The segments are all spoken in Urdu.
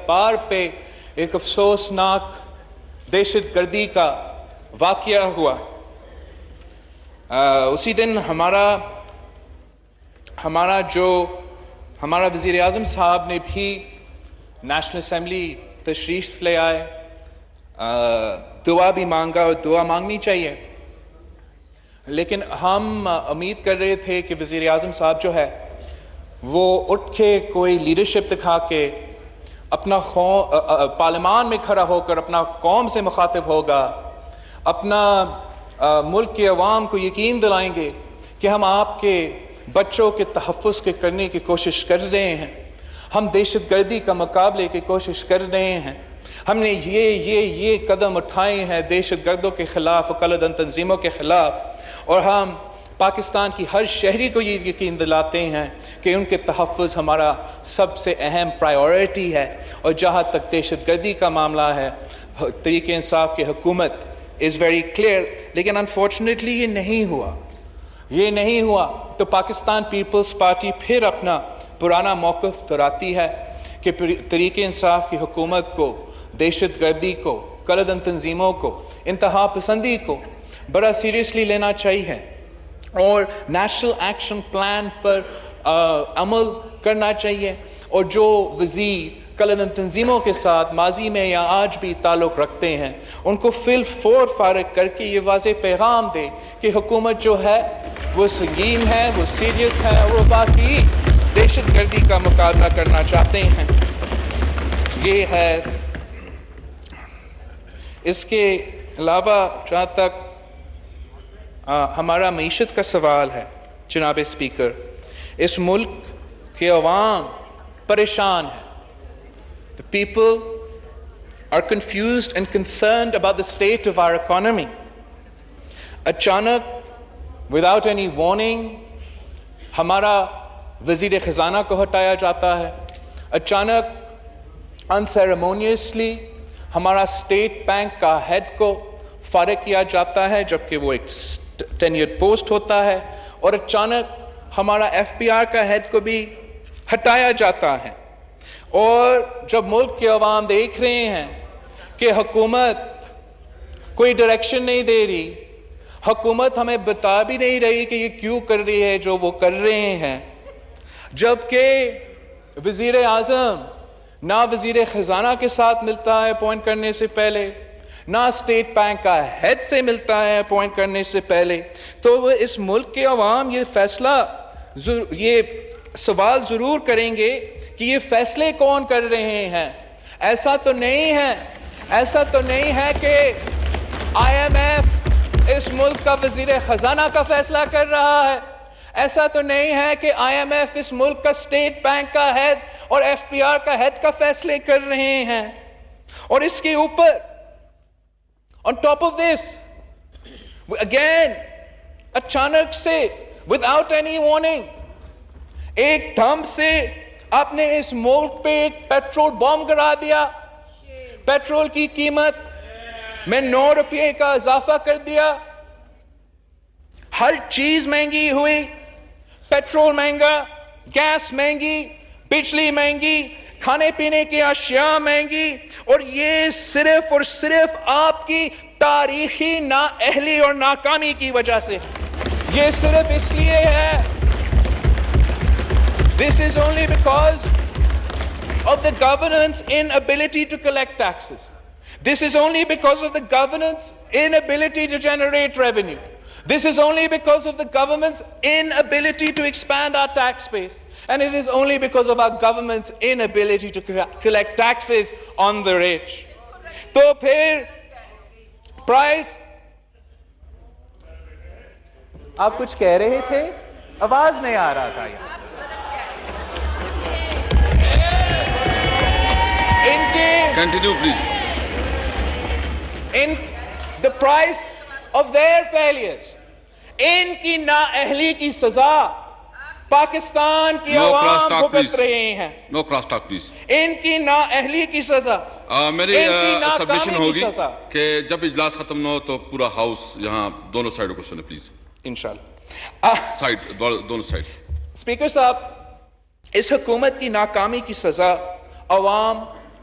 بار پہ ایک افسوسناک دہشت گردی کا واقعہ ہوا. اسی دن ہمارا وزیر اعظم صاحب نے بھی نیشنل اسمبلی تشریف لے آئے, دعا بھی مانگا, اور دعا مانگنی چاہیے. لیکن ہم امید کر رہے تھے کہ وزیر اعظم صاحب جو ہے وہ اٹھ کے کوئی لیڈرشپ دکھا کے اپنا پارلیمان میں کھڑا ہو کر اپنا قوم سے مخاطب ہوگا, اپنا ملک کے عوام کو یقین دلائیں گے کہ ہم آپ کے بچوں کے تحفظ کے کرنے کی کوشش کر رہے ہیں, ہم دہشت گردی کا مقابلے کی کوشش کر رہے ہیں, ہم نے یہ قدم اٹھائے ہیں دہشت گردوں کے خلاف اور کالعدل تنظیموں کے خلاف, اور ہم پاکستان کی ہر شہری کو یہ یقین دلاتے ہیں کہ ان کے تحفظ ہمارا سب سے اہم پرائیورٹی ہے. اور جہاں تک دہشت گردی کا معاملہ ہے, تحریک انصاف کی حکومت از ویری کلیئر, لیکن انفارچونیٹلی یہ نہیں ہوا تو پاکستان پیپلز پارٹی پھر اپنا پرانا موقف دہراتی ہے کہ تحریک انصاف کی حکومت کو دہشت گردی کو, کالعدل تنظیموں کو, انتہا پسندی کو بڑا سیریسلی لینا چاہیے اور نیشنل ایکشن پلان پر عمل کرنا چاہیے. اور جو وزیر کالعدل تنظیموں کے ساتھ ماضی میں یا آج بھی تعلق رکھتے ہیں ان کو فی الفور فارغ کر کے یہ واضح پیغام دے کہ حکومت جو ہے وہ سنگین ہے, وہ سیریس ہے, اور وہ باقی دہشت گردی کا مقابلہ کرنا چاہتے ہیں. یہ ہے. اس کے علاوہ جہاں تک ہمارا معیشت کا سوال ہے جناب اسپیکر, اس ملک کے عوام پریشان ہیں. The people are confused and concerned about the state of our economy. اچانک without any warning ہمارا وزیر خزانہ کو ہٹایا جاتا ہے, اچانک unceremoniously ہمارا اسٹیٹ بینک کا ہیڈ کو فارغ کیا جاتا ہے جبکہ وہ ایک ٹینیورڈ پوسٹ ہوتا ہے, اور اچانک ہمارا ایف پی آر کا ہیڈ کو بھی ہٹایا جاتا ہے. اور جب ملک کے عوام دیکھ رہے ہیں کہ حکومت کوئی ڈائریکشن نہیں دے رہی, حکومت ہمیں بتا بھی نہیں رہی کہ یہ کیوں کر رہی ہے جو وہ کر رہے ہیں, جبکہ وزیر اعظم نہ وزیر خزانہ کے ساتھ ملتا ہے اپوائنٹ کرنے سے پہلے, نہ اسٹیٹ بینک کا ہیڈ سے ملتا ہے اپوائنٹ کرنے سے پہلے, تو وہ اس ملک کے عوام یہ سوال ضرور کریں گے کہ یہ فیصلے کون کر رہے ہیں. ایسا تو نہیں ہے کہ آئی ایم ایف اس ملک کا وزیر خزانہ کا فیصلہ کر رہا ہے, ایسا تو نہیں ہے کہ آئی ایم ایف اس ملک کا اسٹیٹ بینک کا ہیڈ اور ایف پی آر کا ہیڈ کا فیصلے کر رہے ہیں. اور اس کے اوپر on top of this again اچانک سے without any warning ایک دم سے آپ نے اس ملک پہ ایک پیٹرول بم گرا دیا, پیٹرول کی قیمت میں 9 روپے کا اضافہ کر دیا, ہر چیز مہنگی ہوئی, پیٹرول مہنگا, گیس مہنگی, بجلی مہنگی, کھانے پینے کی اشیاء مہنگی, اور یہ صرف اور صرف آپ کی تاریخی نااہلی اور ناکامی کی وجہ سے. یہ صرف اس لیے ہے, this is only because of the government's inability to collect taxes. This is only because of the government's inability to generate revenue. This is only because of the government's inability to expand our tax base. And it is only because of our government's inability to collect taxes on the rich. تو پھر پرائز آپ کچھ کہہ رہے تھے, آواز نہیں آ رہا تھا یہاں. Continue, please. In the price of their failures, ان کی نااہلی کی سزا پاکستان کی عوام بھگت رہے ہیں. No cross talk, please. ان کی نااہلی کی سزا, میری سبمیشن ہوگی کہ جب اجلاس ختم نہ ہو تو پورا ہاؤس یہاں دونوں سائڈوں کو سنے پلیز. انشاءاللہ. سائڈ دونوں سائڈ. اسپیکر صاحب, اس حکومت کی ناکامی کی سزا عوام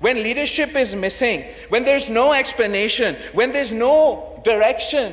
when leadership is missing, when there's no explanation, when there's no direction,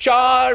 4